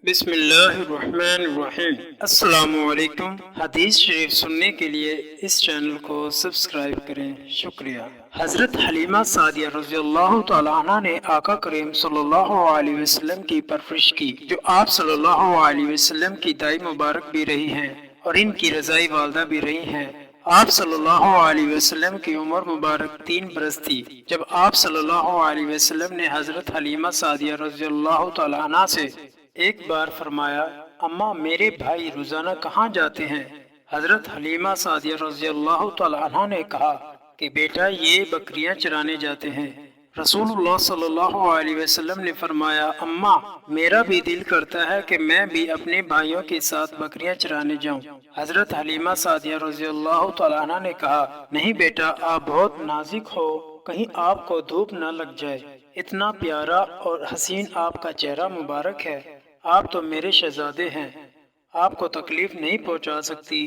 بسم اللہ الرحمن الرحیم۔ السلام علیکم۔ حدیث شریف سننے کے لیے اس چینل کو سبسکرائب کریں، شکریہ۔ حضرت حلیمہ سعدیہ رضی اللہ تعالیٰ عنہ نے آقا کریم صلی اللہ علیہ وسلم کی پرورش کی، جو آپ صلی اللہ علیہ وسلم کی دائی مبارک بھی رہی ہیں اور ان کی رضائی والدہ بھی رہی ہیں۔ آپ صلی اللہ علیہ وسلم کی عمر مبارک 3 برس تھی جب آپ صلی اللہ علیہ وسلم نے حضرت حلیمہ سعدیہ رضی اللہ تعالیٰ عنہ سے ایک بار فرمایا، اماں میرے بھائی روزانہ کہاں جاتے ہیں؟ حضرت حلیمہ سعدیہ رضی اللہ تعالیٰ عنہ نے کہا کہ بیٹا یہ بکریاں چرانے جاتے ہیں۔ رسول اللہ صلی اللہ علیہ وسلم نے فرمایا، اماں میرا بھی دل کرتا ہے کہ میں بھی اپنے بھائیوں کے ساتھ بکریاں چرانے جاؤں۔ حضرت حلیمہ سعدیہ رضی اللہ تعالیٰ عنہ نے کہا، نہیں بیٹا آپ بہت نازک ہو، کہیں آپ کو دھوپ نہ لگ جائے، اتنا پیارا اور حسین آپ کا چہرہ مبارک ہے، آپ تو میرے شہزادے ہیں، آپ کو تکلیف نہیں پہنچا سکتی،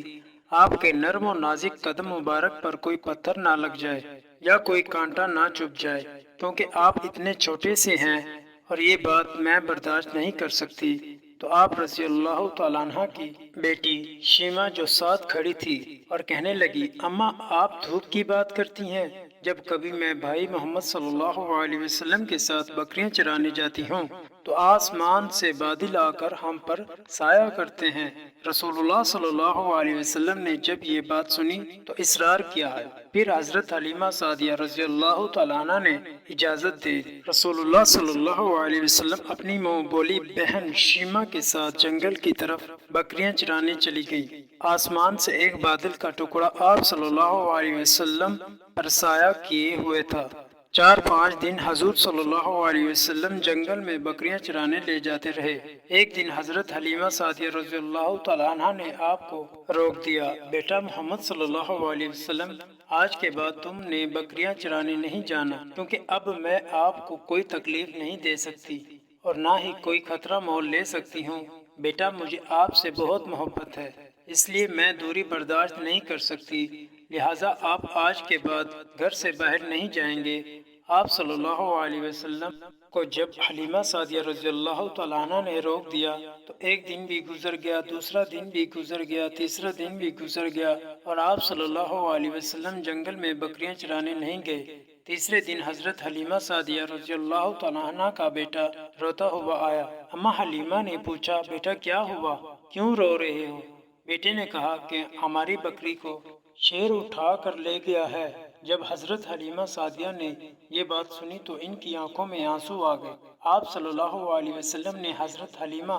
آپ کے نرم و نازک قدم مبارک پر کوئی پتھر نہ لگ جائے یا کوئی کانٹا نہ چبھ جائے، کیونکہ آپ اتنے چھوٹے سے ہیں اور یہ بات میں برداشت نہیں کر سکتی۔ تو آپ رضی اللہ تعالیٰ عنہ کی بیٹی شیمہ جو ساتھ کھڑی تھی اور کہنے لگی، اماں آپ دھوپ کی بات کرتی ہیں، جب کبھی میں بھائی محمد صلی اللہ علیہ وسلم کے ساتھ بکریاں چرانے جاتی ہوں تو آسمان سے بادل آ کر ہم پر سایہ کرتے ہیں۔ رسول اللہ صلی اللہ علیہ وسلم نے جب یہ بات سنی تو اصرار کیا ہے، پھر حضرت حلیمہ سعدیہ رضی اللہ تعالیٰ عنہ نے اجازت دے رسول اللہ صلی اللہ علیہ وسلم اپنی منہ بولی بہن شیمہ کے ساتھ جنگل کی طرف بکریاں چرانے چلی گئی۔ آسمان سے ایک بادل کا ٹکڑا آپ صلی اللہ علیہ وسلم پر سایہ کیے ہوئے تھا۔ 4-5 دن حضور صلی اللہ علیہ وسلم جنگل میں بکریاں چرانے لے جاتے رہے۔ ایک دن حضرت حلیمہ سعدیہ رضی اللہ تعالیٰ عنہ نے آپ کو روک دیا، بیٹا محمد صلی اللہ علیہ وسلم آج کے بعد تم نے بکریاں چرانے نہیں جانا، کیونکہ اب میں آپ کو کوئی تکلیف نہیں دے سکتی اور نہ ہی کوئی خطرہ مول لے سکتی ہوں۔ بیٹا مجھے آپ سے بہت محبت ہے، اس لیے میں دوری برداشت نہیں کر سکتی، لہٰذا آپ آج کے بعد گھر سے باہر نہیں جائیں گے۔ آپ صلی اللہ علیہ وسلم کو جب حلیمہ سعدیہ رضی اللہ تعالیٰ عنہ نے روک دیا تو ایک دن بھی گزر گیا، دوسرا دن بھی گزر گیا، تیسرا دن بھی گزر گیا اور آپ صلی اللہ علیہ وسلم جنگل میں بکریاں چرانے نہیں گئے۔ تیسرے دن حضرت حلیمہ سعدیہ رضی اللہ تعالیٰ عنہ کا بیٹا روتا ہوا آیا۔ اماں حلیمہ نے پوچھا، بیٹا کیا ہوا، کیوں رو رہے ہو؟ بیٹے نے کہا کہ ہماری بکری کو شیر اٹھا کر لے گیا ہے۔ جب حضرت حلیمہ سعدیہ نے یہ بات سنی تو ان کی آنکھوں میں آنسو آ گئے۔ آپ صلی اللہ علیہ وسلم نے حضرت حلیمہ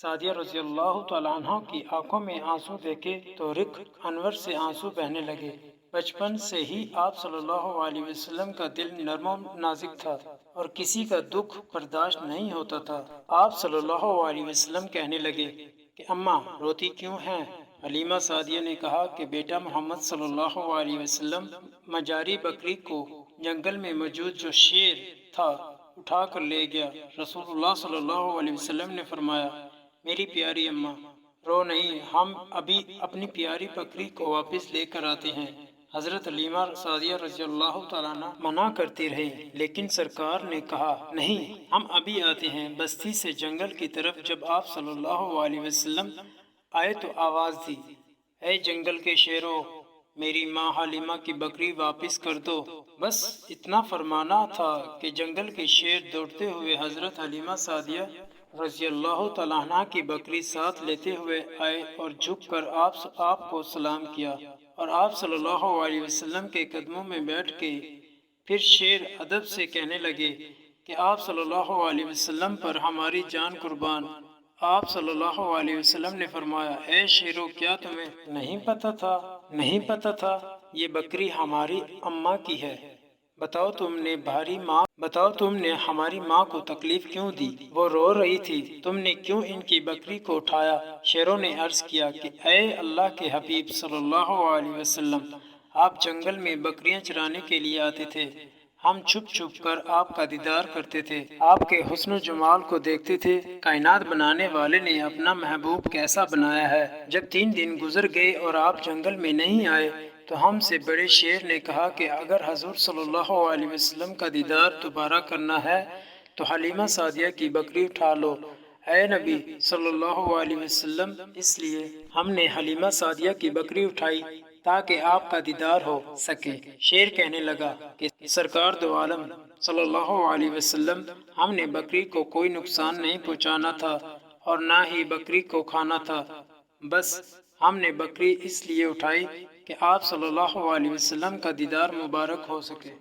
سعدیہ رضی اللہ تعالیٰ عنہ کی آنکھوں میں آنسو دیکھے تو رخ انور سے آنسو بہنے لگے۔ بچپن سے ہی آپ صلی اللہ علیہ وسلم کا دل نرم و نازک تھا اور کسی کا دکھ برداشت نہیں ہوتا تھا۔ آپ صلی اللہ علیہ وسلم کہنے لگے کہ اماں روتی کیوں ہیں؟ حلیمہ سعدیہ نے کہا کہ بیٹا محمد صلی اللہ علیہ وسلم مجاری بکری کو جنگل میں موجود جو شیر تھا اٹھا کر لے گیا۔ رسول اللہ صلی اللہ علیہ وسلم نے فرمایا، میری پیاری اماں رو نہیں، ہم ابھی اپنی پیاری بکری کو واپس لے کر آتے ہیں۔ حضرت حلیمہ سعدیہ رضی اللہ تعالیٰ عنہ منع کرتی رہی، لیکن سرکار نے کہا نہیں، ہم ابھی آتے ہیں۔ بستی سے جنگل کی طرف جب آپ صلی اللہ علیہ وسلم آئے تو آواز دی، اے جنگل کے شیرو، میری ماں حلیمہ کی بکری واپس کر دو۔ بس اتنا فرمانا تھا کہ جنگل کے شیر دوڑتے ہوئے حضرت حلیمہ سعدیہ رضی اللہ تعالیٰ عنہ کی بکری ساتھ لیتے ہوئے آئے اور جھک کر آپ کو سلام کیا اور آپ صلی اللہ علیہ وسلم کے قدموں میں بیٹھ کے پھر شیر ادب سے کہنے لگے کہ آپ صلی اللہ علیہ وسلم پر ہماری جان قربان۔ آپ صلی اللہ علیہ وسلم نے فرمایا، اے شیرو کیا تمہیں نہیں پتہ تھا یہ بکری ہماری اماں کی ہے؟ بتاؤ تم نے ہماری ماں کو تکلیف کیوں دی؟ وہ رو رہی تھی، تم نے کیوں ان کی بکری کو اٹھایا؟ شیروں نے عرض کیا کہ اے اللہ کے حبیب صلی اللہ علیہ وسلم، آپ جنگل میں بکریاں چرانے کے لیے آتے تھے، ہم چھپ چھپ کر آپ کا دیدار کرتے تھے، آپ کے حسن و جمال کو دیکھتے تھے۔ کائنات بنانے والے نے اپنا محبوب کیسا بنایا ہے۔ جب 3 دن گزر گئے اور آپ جنگل میں نہیں آئے تو ہم سے بڑے شیر نے کہا کہ اگر حضور صلی اللہ علیہ وسلم کا دیدار دوبارہ کرنا ہے تو حلیمہ سعدیہ کی بکری اٹھا لو۔ اے نبی صلی اللہ علیہ وسلم، اس لیے ہم نے حلیمہ سعدیہ کی بکری اٹھائی تاکہ آپ کا دیدار ہو سکے۔ شیر کہنے لگا کہ سرکار دو عالم صلی اللہ علیہ وسلم، ہم نے بکری کو کوئی نقصان نہیں پہنچانا تھا اور نہ ہی بکری کو کھانا تھا، بس ہم نے بکری اس لیے اٹھائی کہ آپ صلی اللہ علیہ وسلم کا دیدار مبارک ہو سکے۔